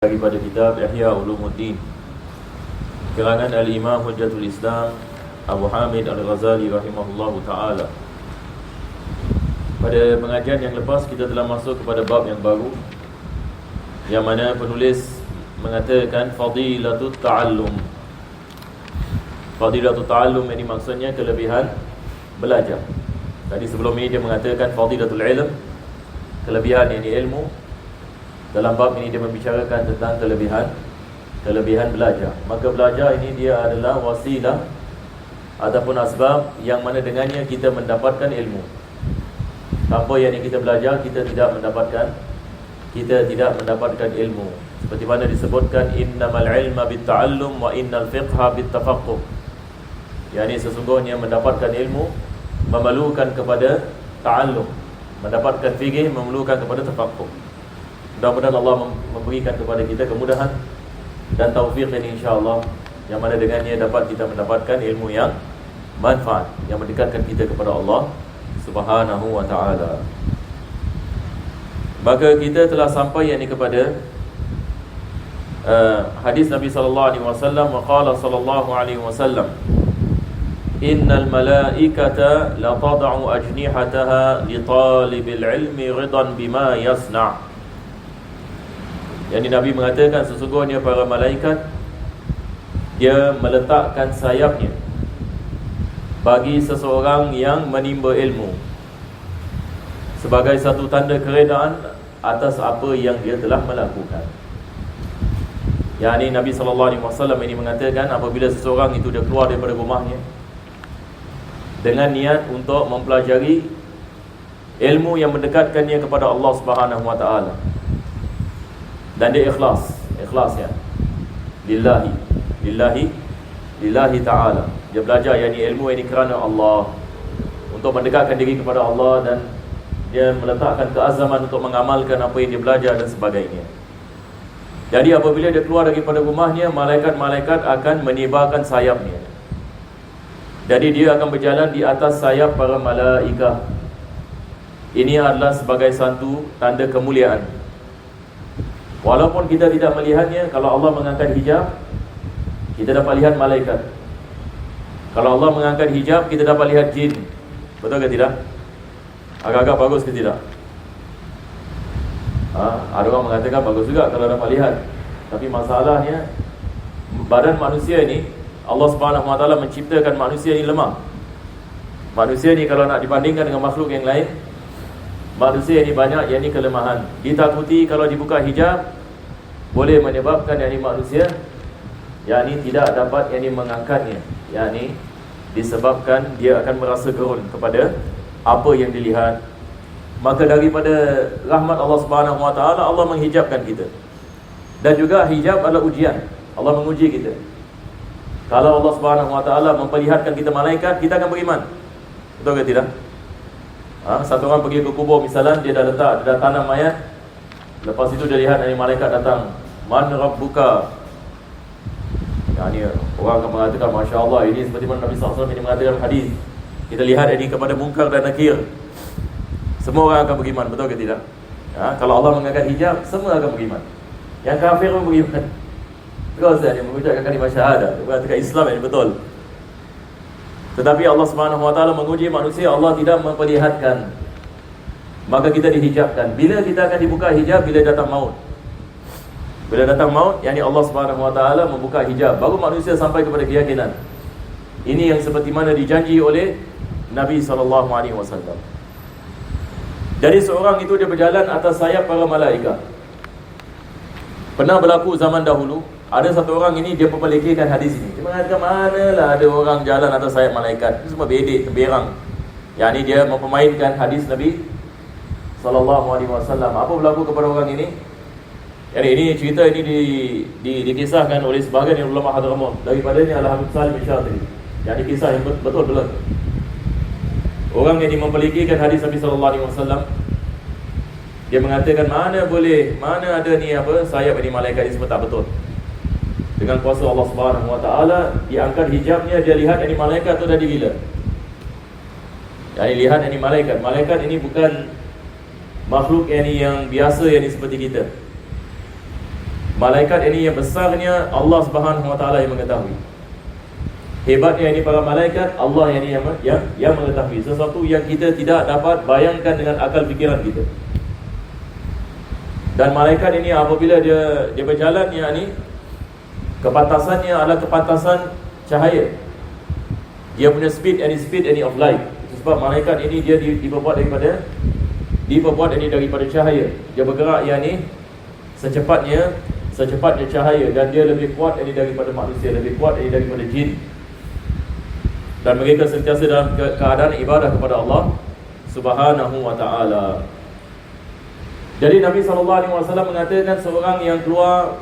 daripada kitab Ihya Ulumuddin karangan Al-Imam Hujjatul Islam Abu Hamid Al-Ghazali rahimahullahu ta'ala. Pada pengajian yang lepas kita telah masuk kepada bab yang baru, yang mana penulis mengatakan Fadilatut Ta'allum. Fadilatut Ta'allum ini maksudnya kelebihan belajar. Tadi sebelum ini dia mengatakan Fadilatul Ilm, kelebihan ini ilmu. Dalam bab ini dia membicarakan tentang kelebihan belajar. Maka belajar ini dia adalah wasilah ataupun asbab yang mana dengannya kita mendapatkan ilmu. Tanpa yang kita belajar kita tidak mendapatkan ilmu. Seperti mana disebutkan innamal ilma bitta'allum wa innal fiqha bittafaqquh. Yani sesungguhnya mendapatkan ilmu memerlukan kepada ta'allum. Mendapatkan fiqh memerlukan kepada tafaqquh. Mudah-mudahan Allah memberikan kepada kita kemudahan dan taufik ini insya-Allah, yang mana dengannya dapat kita mendapatkan ilmu yang manfaat, yang mendekatkan kita kepada Allah Subhanahu wa ta'ala. Maka kita telah sampai yakni kepada hadis Nabi sallallahu alaihi wasallam, wa qala sallallahu alaihi wasallam, innal malaikata la tad'u ajnihataha li talibil ilmi ridan bima yasna'. Yang Nabi mengatakan sesungguhnya para malaikat dia meletakkan sayapnya bagi seseorang yang menimba ilmu sebagai satu tanda keredaan atas apa yang dia telah melakukan. Yang ini Nabi SAW ini mengatakan apabila seseorang itu dia keluar daripada rumahnya dengan niat untuk mempelajari ilmu yang mendekatkannya kepada Allah Subhanahu wa ta'ala, dan dia ikhlas ya, lillahi ta'ala. Dia belajar yakni ilmu ini kerana Allah, untuk mendekatkan diri kepada Allah, dan dia meletakkan keazaman untuk mengamalkan apa yang dia belajar dan sebagainya. Jadi apabila dia keluar daripada rumahnya, malaikat-malaikat akan menibarkan sayapnya. Jadi dia akan berjalan di atas sayap para malaikat. Ini adalah sebagai satu tanda kemuliaan. Walaupun kita tidak melihatnya, kalau Allah mengangkat hijab, kita dapat lihat malaikat. Kalau Allah mengangkat hijab, kita dapat lihat jin. Betul ke tidak? Agak-agak bagus ke tidak? Ada orang mengatakan bagus juga kalau dapat lihat. Tapi masalahnya, badan manusia ini, Allah Subhanahu wa ta'ala menciptakan manusia ini lemah. Manusia ini kalau nak dibandingkan dengan makhluk yang lain, manusia ini banyak yakni kelemahan. Ditakuti kalau dibuka hijab boleh menyebabkan yakni manusia yakni tidak dapat yakni mengangkatnya, yakni disebabkan dia akan merasa gerun kepada apa yang dilihat. Maka daripada rahmat Allah Subhanahu wa ta'ala, Allah menghijabkan kita. Dan juga hijab adalah ujian. Allah menguji kita. Kalau Allah Subhanahu wa ta'ala memperlihatkan kita malaikat, kita akan beriman. Betul ke tidak? Satu orang pergi ke kubur misalnya, dia dah tanam mayat. Lepas itu dia lihat dari malaikat datang, man rabbuka. Yani orang akan mengatakan, Masya Allah, ini seperti mana Nabi SAW ini mengatakan hadis, kita lihat ini kepada Munkar dan Nakir, semua orang akan beriman. Betul ke tidak? Kalau Allah mengangkat hijab, semua akan beriman. Yang kafir pun beriman. Terus dia mengucapkan kalimah syahadah, mengatakan Islam ini betul. Tetapi Allah Subhanahu wa ta'ala menguji manusia, Allah tidak memperlihatkan. Maka kita dihijabkan. Bila kita akan dibuka hijab? Bila datang maut. Bila datang maut, yakni Allah Subhanahu wa ta'ala membuka hijab, baru manusia sampai kepada keyakinan. Ini yang seperti mana dijanji oleh Nabi SAW. Jadi seorang itu dia berjalan atas sayap para malaikat. Pernah berlaku zaman dahulu, ada satu orang ini dia memperlekehkan hadis ini. Dia mengatakan manalah ada orang jalan atas sayap malaikat. Itu semua bedek, temberang. Yang ini dia mempermainkan hadis Nabi SAW. Apa berlaku kepada orang ini? Jadi ini cerita ini dikisahkan oleh sebahagian ulama Hadramut. Daripadanya Al-Habib Salim Al-Syatiri. Yang ini kisah yang betul. Orang yang memperlekehkan hadis Nabi SAW, dia mengatakan mana ada ni sayap ini malaikat ini semua tak betul. Dengan kuasa Allah Subhanahu wa ta'ala diangkat hijabnya, dia lihat ini malaikat tu dah digila. Jadi lihat ini malaikat. Malaikat ini bukan makhluk yang biasa yang seperti kita. Malaikat ini yang besarnya Allah Subhanahu Wa Taala yang mengetahui. Hebatnya ini para malaikat, Allah yang mengetahui sesuatu yang kita tidak dapat bayangkan dengan akal fikiran kita. Dan malaikat ini apabila dia berjalan, yakni kepantasannya adalah kepantasan cahaya. Dia punya speed any of light. Sebab malaikat ini dia diperbuat daripada cahaya. Dia bergerak yakni secepatnya cahaya, dan dia lebih kuat daripada manusia, lebih kuat daripada jin. Dan mereka sentiasa dalam keadaan ibadah kepada Allah Subhanahu Wa Taala. Jadi Nabi SAW mengatakan seorang yang keluar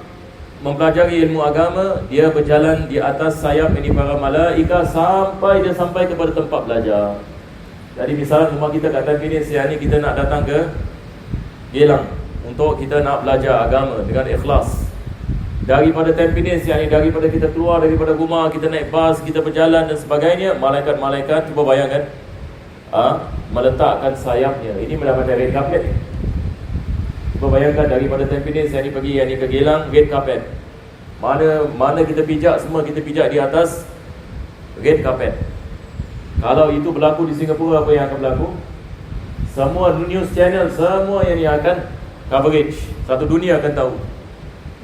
mempelajari ilmu agama, dia berjalan di atas sayap ini para malaikat sampai kepada tempat belajar. Jadi misalnya rumah kita kat Tampines, siang ni kita nak datang ke Geylang untuk kita nak belajar agama dengan ikhlas. Daripada Tampines, yakni daripada kita keluar daripada rumah, kita naik bas, kita berjalan dan sebagainya, malaikat-malaikat, cuba bayangkan, meletakkan sayapnya. Ini mendapatkan red carpet. Cuba bayangkan daripada Tampines, yakni pergi ke Geylang, red carpet. Mana kita pijak, semua kita pijak di atas red carpet. Kalau itu berlaku di Singapura, apa yang akan berlaku? Semua news channel, semua yang akan coverage. Satu dunia akan tahu.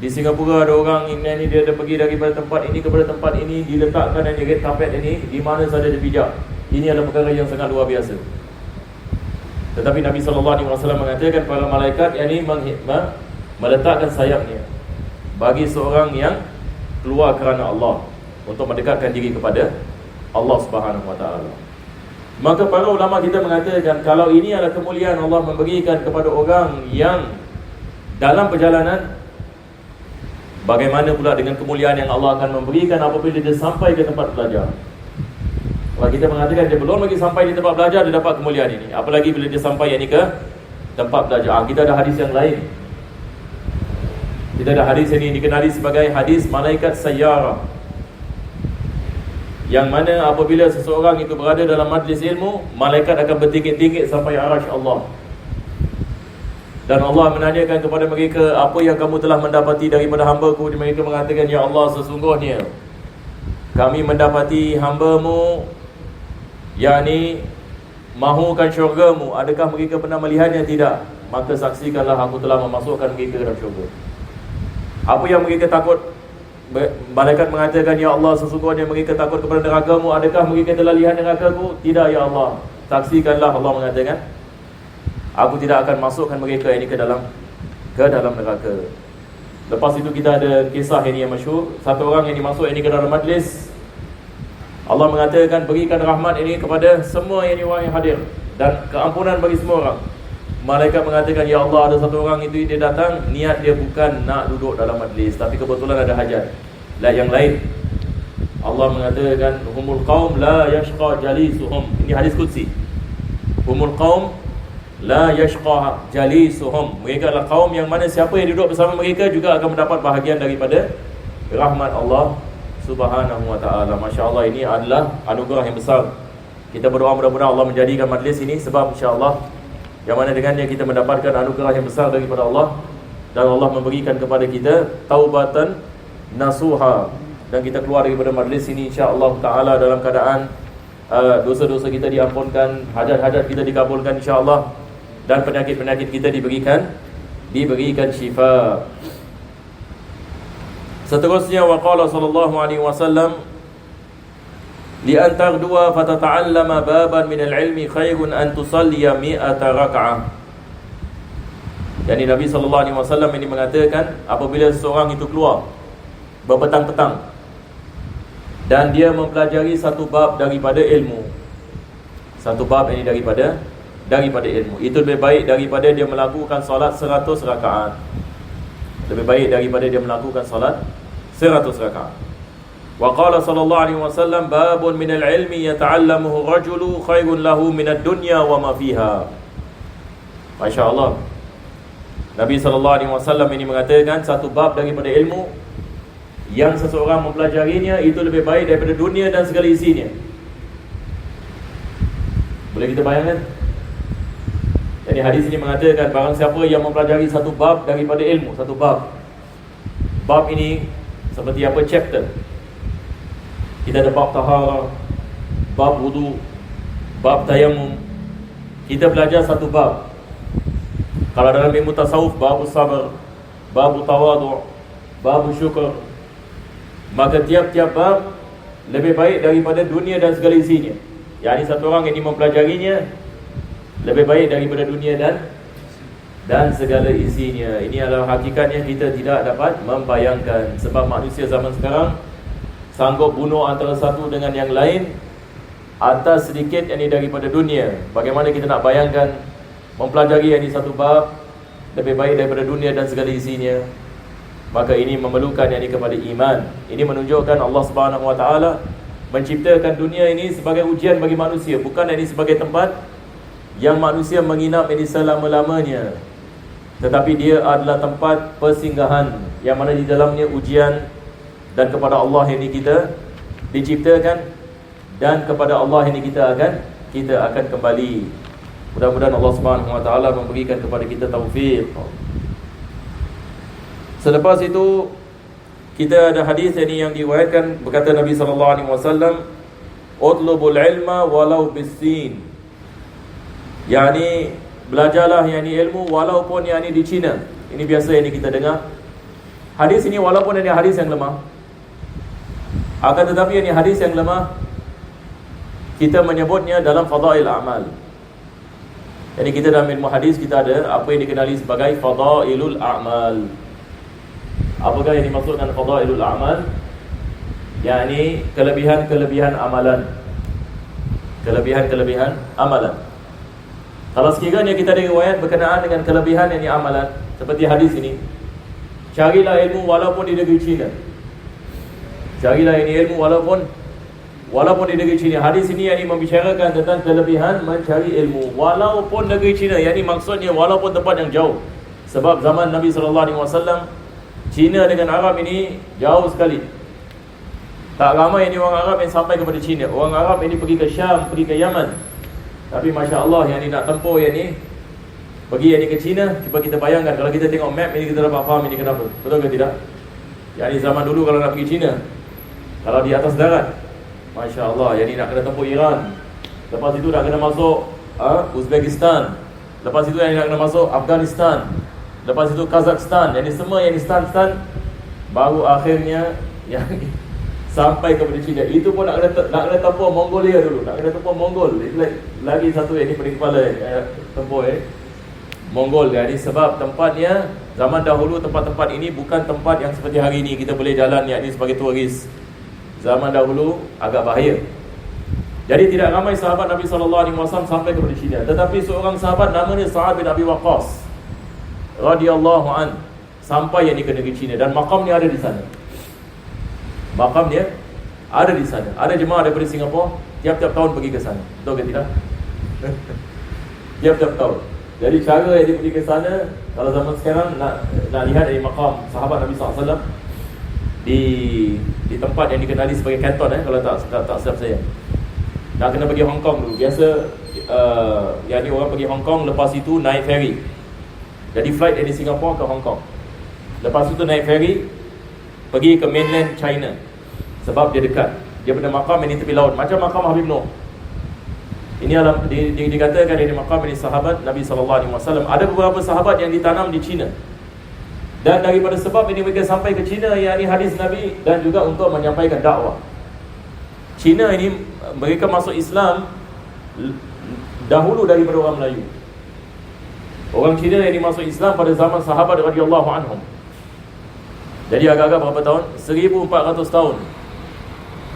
Di Singapura ada orang ini dia ada pergi daripada tempat ini kepada tempat ini, diletakkan yang red carpet ini di mana saja dia pijak. Ini adalah perkara yang sangat luar biasa. Tetapi Nabi SAW mengatakan para malaikat yang ini meletakkan sayapnya bagi seorang yang keluar kerana Allah, untuk mendekatkan diri kepada Allah Subhanahu Wa Taala. Maka para ulama kita mengatakan kalau ini adalah kemuliaan Allah memberikan kepada orang yang dalam perjalanan, bagaimana pula dengan kemuliaan yang Allah akan memberikan apabila dia sampai ke tempat belajar? Kalau kita mengatakan dia belum lagi sampai di tempat belajar, dia dapat kemuliaan ini, apalagi bila dia sampai ke tempat belajar. Kita ada hadis yang lain. Kita ada hadis ini dikenali sebagai hadis malaikat sayyarah, yang mana apabila seseorang itu berada dalam majlis ilmu, malaikat akan bertingkit-tingkit sampai arasy Allah. Dan Allah menanyakan kepada mereka, apa yang kamu telah mendapati daripada hamba-Ku? Mereka mengatakan, ya Allah, sesungguhnya kami mendapati hamba-Mu, yakni mahukan syurga-Mu. Adakah mereka pernah melihatnya? Tidak. Maka saksikanlah aku telah memasukkan mereka ke dalam syurga. Apa yang mereka takut? Malaikat mengatakan, ya Allah, sesungguhnya mereka takut kepada neraka-Mu. Adakah mereka telah lihat neraka-Ku? Tidak, ya Allah. Saksikanlah, Allah mengatakan, aku tidak akan masukkan mereka ini ke dalam neraka. Lepas itu kita ada kisah ini yang masyhur. Satu orang yang dimasuk ini ke dalam majlis, Allah mengatakan berikan rahmat ini kepada semua orang yang hadir dan keampunan bagi semua orang. Malaikat mengatakan, ya Allah, ada satu orang itu dia datang, niat dia bukan nak duduk dalam majlis, tapi kebetulan ada hajat yang lain. Allah mengatakan, humul qaum la yashqa jalisuhum. Ini hadis qudsi. Humul qaum la yashqa jalisuhum. Mereka adalah kaum yang mana siapa yang duduk bersama mereka juga akan mendapat bahagian daripada rahmat Allah Subhanahu Wa Taala. Masya-Allah, ini adalah anugerah yang besar. Kita berdoa mudah-mudahan Allah menjadikan majlis ini sebab insya-Allah yang mana dengannya kita mendapatkan anugerah yang besar daripada Allah, dan Allah memberikan kepada kita taubatan nasuha, dan kita keluar daripada majlis ini insya-Allah taala dalam keadaan dosa-dosa kita diampunkan, hajat-hajat kita dikabulkan insya-Allah, dan penyakit-penyakit kita diberikan syifa. Seterusnya, waqala sallallahu alaihi wasallam, li an taghdua fatata'allama baban min al-ilmi khairun an tusalliya mi'ata rak'ah. Yani Nabi sallallahu alaihi wasallam ini mengatakan, apabila seseorang itu keluar berpetang-petang dan dia mempelajari satu bab daripada ilmu, satu bab ini daripada ilmu, itu lebih baik daripada dia melakukan solat 100 rakaat. Lebih baik daripada dia melakukan solat 100 rakaat. Wa qala sallallahu alaihi wasallam, babun minal ilmi yata'allamuhu rajulu khairun lahu minad dunya wa ma fiha. Masya-Allah. Nabi sallallahu alaihi wasallam ini mengatakan satu bab daripada ilmu yang seseorang mempelajarinya itu lebih baik daripada dunia dan segala isinya. Boleh kita bayangkan? Jadi hadis ini mengatakan barang siapa yang mempelajari satu bab daripada ilmu, satu bab, bab ini seperti apa chapter. Kita ada bab taharah, bab wudu, bab tayammum. Kita belajar satu bab. Kalau dalam ilmu tasawuf, bab sabar, bab tawadu', bab syukur. Maka tiap-tiap bab lebih baik daripada dunia dan segala isinya. Yani satu orang yang mempelajarinya lebih baik daripada dunia dan segala isinya. Ini adalah hakikatnya kita tidak dapat membayangkan. Sebab manusia zaman sekarang sanggup bunuh antara satu dengan yang lain atas sedikit yang daripada dunia. Bagaimana kita nak bayangkan mempelajari yang satu bab lebih baik daripada dunia dan segala isinya? Maka ini memerlukan yang kepada iman. Ini menunjukkan Allah Subhanahu Wa Taala menciptakan dunia ini sebagai ujian bagi manusia, bukan ini sebagai tempat yang manusia menginap ini selama-lamanya, tetapi dia adalah tempat persinggahan yang mana di dalamnya ujian. Dan kepada Allah ini kita diciptakan, dan kepada Allah ini kita akan kembali. Mudah-mudahan Allah Subhanahu Wa Taala memberikan kepada kita taufik. Selepas itu kita ada hadis ini yang diriwayatkan, berkata Nabi sallallahu alaihi wasallam, "Utlubul ilma walau bis-sin." Yani belajarlah yani ilmu walaupun yani di China. Ini biasa yang kita dengar. Hadis ini walaupun ini hadis yang lemah, akan tetapi ini hadis yang lemah kita menyebutnya dalam fadail amal. Jadi kita dalam ilmu hadis kita ada apa yang dikenali sebagai fadailul a'mal. Apakah yang dimaksud dengan fadailul a'mal? Yani kelebihan-kelebihan amalan. Kelebihan-kelebihan amalan. Kalau sekiranya kita ada riwayat berkenaan dengan kelebihan yang amalan, seperti hadis ini, carilah ilmu walaupun di negeri China. Carilah ini ilmu walaupun di negeri China. Hadis ini yang membicarakan tentang kelebihan mencari ilmu walaupun negeri China. Yang ini maksudnya walaupun tempat yang jauh. Sebab zaman Nabi SAW, China dengan Arab ini jauh sekali. Tak ramai ini orang Arab yang sampai kepada China. Orang Arab ini pergi ke Syam, pergi ke Yaman. Tapi Masya Allah yang ini nak tempuh yang ini, pergi yang ini ke China. Cuba kita bayangkan, kalau kita tengok map ini, kita dapat faham ini kenapa. Betul ke tidak? Yang ini zaman dulu kalau nak pergi China, kalau di atas darat, Masya Allah, yang ini nak kena tempuh Iran. Lepas itu nak kena masuk Uzbekistan. Lepas itu yang ini nak kena masuk Afghanistan. Lepas itu Kazakhstan. Yang ini semua yang ini stan-stan. Baru akhirnya yang sampai kepada China. Itu pun nak kena tempuh Mongolia dulu. Nak kena tempuh Mongol. Lagi satu yang ini paling kepala tempuh Mongol. Jadi sebab tempatnya zaman dahulu, tempat-tempat ini bukan tempat yang seperti hari ini kita boleh jalan yang ini sebagai turis. Zaman dahulu agak bahaya. Jadi tidak ramai sahabat Nabi SAW sampai kepada China. Tetapi seorang sahabat namanya Sa'ad bin Abi Waqqas radhiyallahu an sampai yang ini ke negeri China, dan makamnya ada di sana. Makam dia ada di sana. Ada jemaah daripada Singapura tiap-tiap tahun pergi ke sana. Betul ke tidak? Tiap-tiap tahun. Jadi cara yang dia pergi ke sana, kalau zaman sekarang nak lihat dari makam sahabat Nabi SAW di tempat yang dikenali sebagai Canton, kalau tak silap saya. Nak kena pergi Hong Kong dulu. Biasa yang orang pergi Hong Kong, lepas itu naik ferry. Jadi flight dari Singapura ke Hong Kong. Lepas itu naik ferry pergi ke mainland China. Sebab dia dekat. Dia pada makam ini tepi laut, macam makam Habib Noh. Ini adalah dikatakan dari makam ini sahabat Nabi SAW. Ada beberapa sahabat yang ditanam di China. Dan daripada sebab ini mereka sampai ke China, yang ini hadis Nabi, dan juga untuk menyampaikan dakwah. China ini mereka masuk Islam dahulu daripada orang Melayu. Orang Cina yang masuk Islam pada zaman sahabat radhiyallahu anhum. Jadi agak-agak berapa tahun? 1400 tahun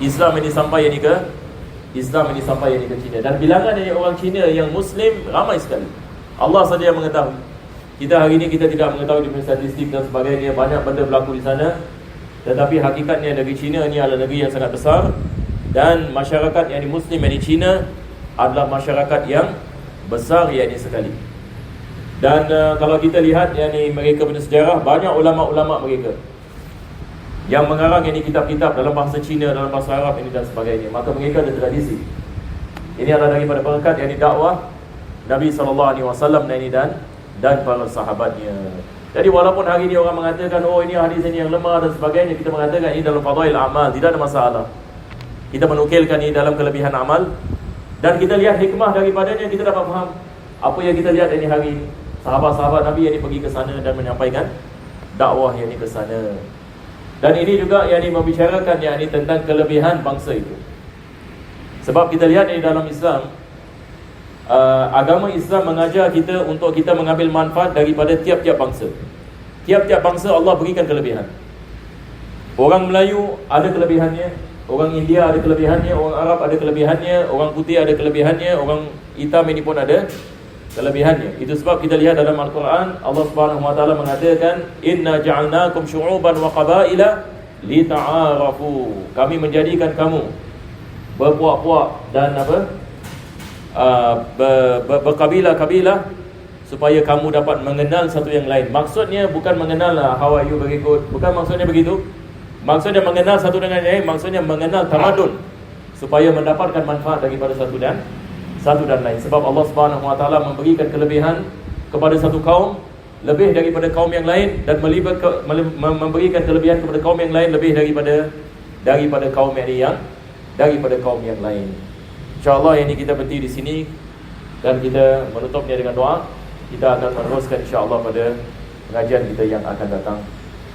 Islam ini sampai ke China. Dan bilangan dari orang Cina yang Muslim ramai sekali. Allah saja yang mengetahui. Kita hari ini kita tidak mengetahui dengan statistik dan sebagainya. Banyak benda berlaku di sana. Tetapi hakikatnya negeri China ini adalah negeri yang sangat besar. Dan masyarakat yang di Muslim yang di China adalah masyarakat yang besar yang ini sekali. Dan kalau kita lihat yang ini mereka punya sejarah, banyak ulama-ulama mereka yang mengarang ini kitab-kitab dalam bahasa Cina, dalam bahasa Arab ini dan sebagainya. Maka mereka ada tradisi. Ini adalah daripada berkat yang dakwah Nabi SAW ini dan para sahabatnya. Jadi walaupun hari ini orang mengatakan oh ini hadis ini yang lemah dan sebagainya, kita mengatakan ini dalam fadail amal, tidak ada masalah. Kita menukilkan ini dalam kelebihan amal dan kita lihat hikmah daripadanya, kita dapat faham apa yang kita lihat ini hari ini. Sahabat-sahabat Nabi yang pergi ke sana dan menyampaikan dakwah yang ini ke sana. Dan ini juga yang ini membicarakan yang ini tentang kelebihan bangsa itu. Sebab kita lihat ini dalam Islam, agama Islam mengajar kita untuk kita mengambil manfaat daripada tiap-tiap bangsa. Tiap-tiap bangsa Allah berikan kelebihan. Orang Melayu ada kelebihannya, orang India ada kelebihannya, orang Arab ada kelebihannya, orang putih ada kelebihannya, orang hitam ini pun ada kelebihannya. Itu sebab kita lihat dalam Al-Quran, Allah Subhanahu wa taala mengatakan, "Inna ja'alnakum syu'uban wa qabaila lita'arafu." Kami menjadikan kamu berpuak-puak dan berkabilah-kabilah supaya kamu dapat mengenal satu yang lain. Maksudnya bukan mengenal how are you berikut, bukan maksudnya begitu. Maksudnya mengenal satu dengan yang lain, maksudnya mengenal tamadun supaya mendapatkan manfaat daripada satu dan lain. Sebab Allah Subhanahu wa taala memberikan kelebihan kepada satu kaum lebih daripada kaum yang lain dan memberikan kelebihan kepada kaum yang lain lebih daripada kaum yang lain. InsyaAllah ini kita berhenti di sini dan kita menutupnya dengan doa. Kita akan meneruskan insyaAllah pada pengajian kita yang akan datang.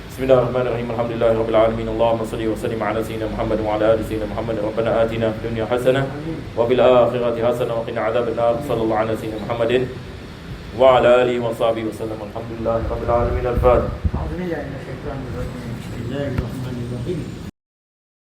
Bismillahirrahmanirrahim. Alhamdulillahirabbil alamin. Allahumma shalli wa sallim ala sayyidina Muhammad wa ala ali sayyidina Muhammad. Rabbana atina fid dunya hasanah wa fil akhirati hasanah wa qina adzabannar. Sallallahu ala sayyidina Muhammadin wa ala alihi wa sahbihi wasallam. Alhamdulillahirabbil alamin. Al-Fatihah. A'udzu billahi minasyaitonir rajim. Bismillahirrahmanirrahim.